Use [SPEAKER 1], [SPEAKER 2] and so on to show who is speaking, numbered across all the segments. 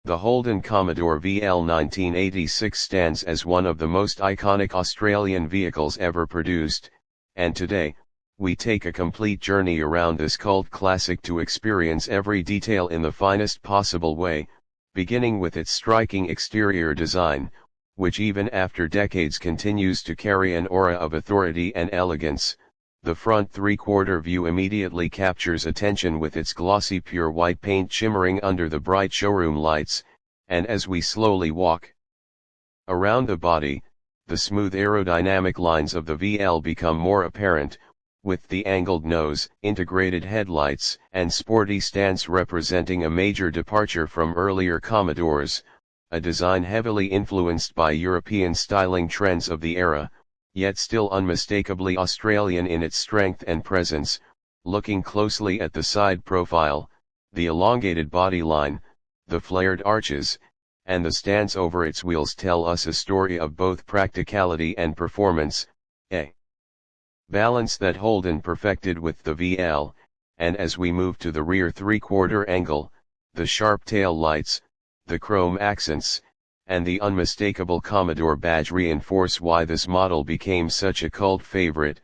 [SPEAKER 1] The Holden Commodore VL 1986 stands as one of the most iconic Australian vehicles ever produced, and today, we take a complete journey around this cult classic to experience every detail in the finest possible way, beginning with its striking exterior design, which even after decades continues to carry an aura of authority and elegance. The front three-quarter view immediately captures attention with its glossy pure white paint shimmering under the bright showroom lights, and as we slowly walk around the body, the smooth aerodynamic lines of the VL become more apparent, with the angled nose, integrated headlights, and sporty stance representing a major departure from earlier Commodores, a design heavily influenced by European styling trends of the era, yet still unmistakably Australian in its strength and presence. Looking closely at the side profile, the elongated body line, the flared arches, and the stance over its wheels tell us a story of both practicality and performance, a balance that Holden perfected with the VL. And as we move to the rear three-quarter angle, the sharp tail lights, the chrome accents, and the unmistakable Commodore badge reinforce why this model became such a cult favorite,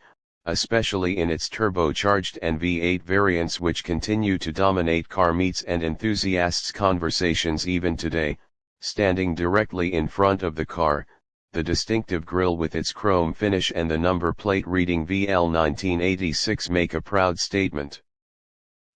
[SPEAKER 1] especially in its turbocharged and V8 variants, which continue to dominate car meets and enthusiasts' conversations even today. Standing directly in front of the car, the distinctive grille with its chrome finish and the number plate reading VL 1986 make a proud statement.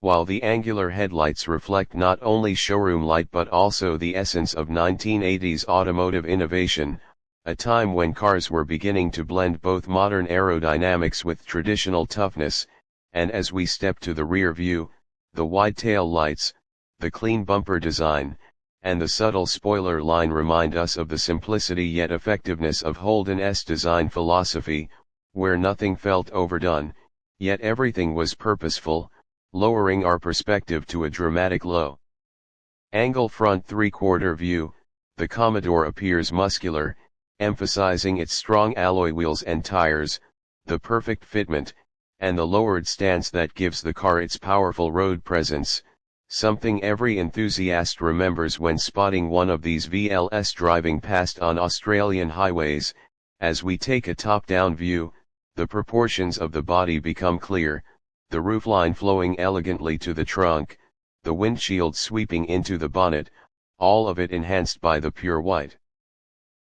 [SPEAKER 1] While the angular headlights reflect not only showroom light but also the essence of 1980s automotive innovation, a time when cars were beginning to blend both modern aerodynamics with traditional toughness, and as we step to the rear view, the wide tail lights, the clean bumper design, and the subtle spoiler line remind us of the simplicity yet effectiveness of Holden's design philosophy, where nothing felt overdone, yet everything was purposeful, lowering our perspective to a dramatic low angle front three-quarter view. The Commodore appears muscular, emphasizing its strong alloy wheels and tires, the perfect fitment, and the lowered stance that gives the car its powerful road presence, something every enthusiast remembers when spotting one of these VLs driving past on Australian highways. As we take a top-down view, the proportions of the body become clear, the roofline flowing elegantly to the trunk, the windshield sweeping into the bonnet, all of it enhanced by the pure white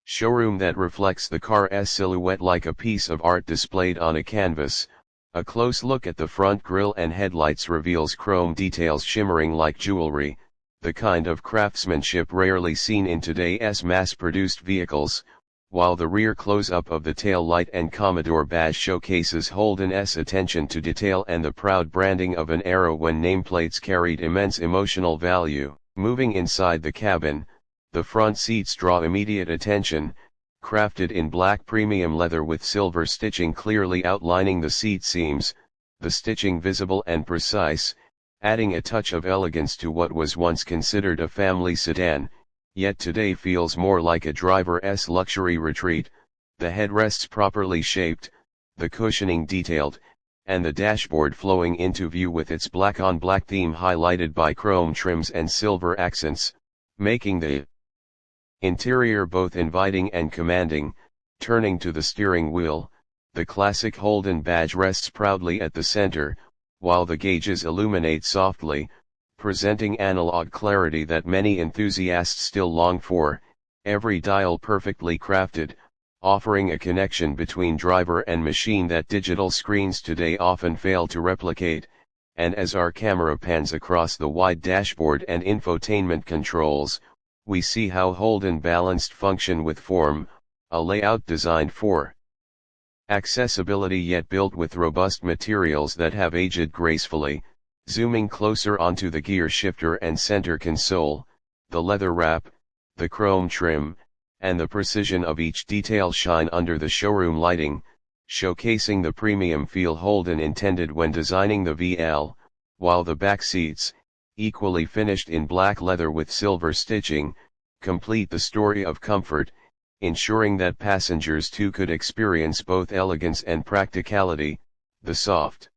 [SPEAKER 1] showroom that reflects the car's silhouette like a piece of art displayed on a canvas. A close look at the front grille and headlights reveals chrome details shimmering like jewelry, the kind of craftsmanship rarely seen in today's mass-produced vehicles, while the rear close-up of the tail light and Commodore badge showcases Holden's attention to detail and the proud branding of an era when nameplates carried immense emotional value. Moving inside the cabin, the front seats draw immediate attention, crafted in black premium leather with silver stitching clearly outlining the seat seams, the stitching visible and precise, adding a touch of elegance to what was once considered a family sedan, yet today feels more like a driver's luxury retreat. The headrests properly shaped, the cushioning detailed, and the dashboard flowing into view with its black-on-black theme highlighted by chrome trims and silver accents, making the interior both inviting and commanding. Turning to the steering wheel, the classic Holden badge rests proudly at the center, while the gauges illuminate softly, presenting analog clarity that many enthusiasts still long for, every dial perfectly crafted, offering a connection between driver and machine that digital screens today often fail to replicate. And as our camera pans across the wide dashboard and infotainment controls, we see how Holden balanced function with form, a layout designed for accessibility yet built with robust materials that have aged gracefully. Zooming closer onto the gear shifter and center console, the leather wrap, the chrome trim, and the precision of each detail shine under the showroom lighting, showcasing the premium feel Holden intended when designing the VL, while the back seats, equally finished in black leather with silver stitching, complete the story of comfort, ensuring that passengers too could experience both elegance and practicality. The soft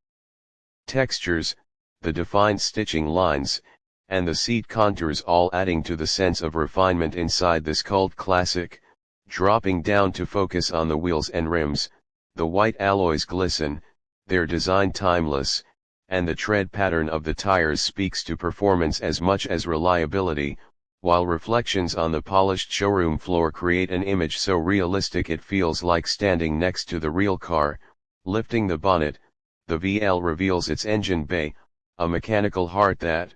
[SPEAKER 1] textures, the defined stitching lines, and the seat contours all adding to the sense of refinement inside this cult classic. Dropping down to focus on the wheels and rims, the white alloys glisten, their design timeless, and the tread pattern of the tires speaks to performance as much as reliability, while reflections on the polished showroom floor create an image so realistic it feels like standing next to the real car. Lifting the bonnet, the VL reveals its engine bay, a mechanical heart that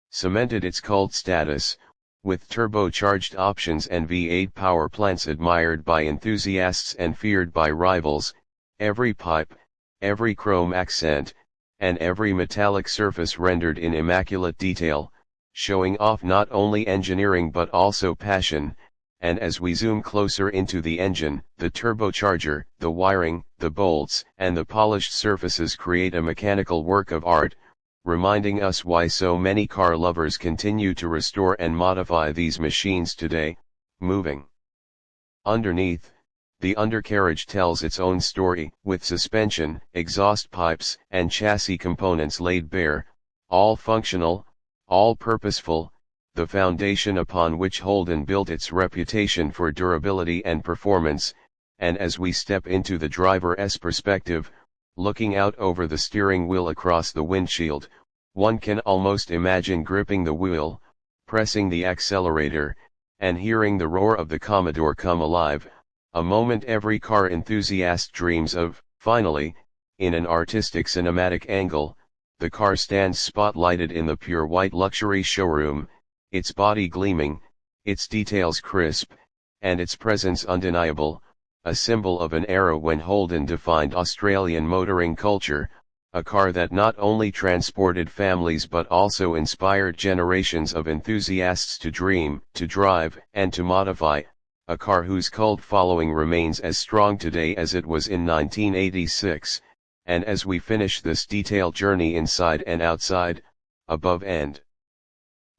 [SPEAKER 1] cemented its cult status, with turbocharged options and V8 power plants admired by enthusiasts and feared by rivals. Every pipe, every chrome accent, and every metallic surface rendered in immaculate detail, showing off not only engineering but also passion. And as we zoom closer into the engine, the turbocharger, the wiring, the bolts, and the polished surfaces create a mechanical work of art, reminding us why so many car lovers continue to restore and modify these machines today. Moving underneath, the undercarriage tells its own story, with suspension, exhaust pipes, and chassis components laid bare, all functional, all purposeful, the foundation upon which Holden built its reputation for durability and performance. And as we step into the driver's perspective, looking out over the steering wheel across the windshield, one can almost imagine gripping the wheel, pressing the accelerator, and hearing the roar of the Commodore come alive, a moment every car enthusiast dreams of. Finally, in an artistic cinematic angle, the car stands spotlighted in the pure white luxury showroom, its body gleaming, its details crisp, and its presence undeniable, a symbol of an era when Holden defined Australian motoring culture, a car that not only transported families but also inspired generations of enthusiasts to dream, to drive, and to modify, a car whose cult following remains as strong today as it was in 1986. And as we finish this detailed journey inside and outside, above and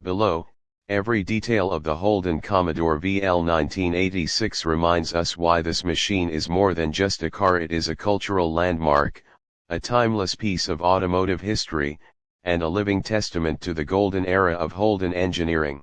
[SPEAKER 1] below, every detail of the Holden Commodore VL 1986 reminds us why this machine is more than just a car. It is a cultural landmark, a timeless piece of automotive history, and a living testament to the golden era of Holden engineering.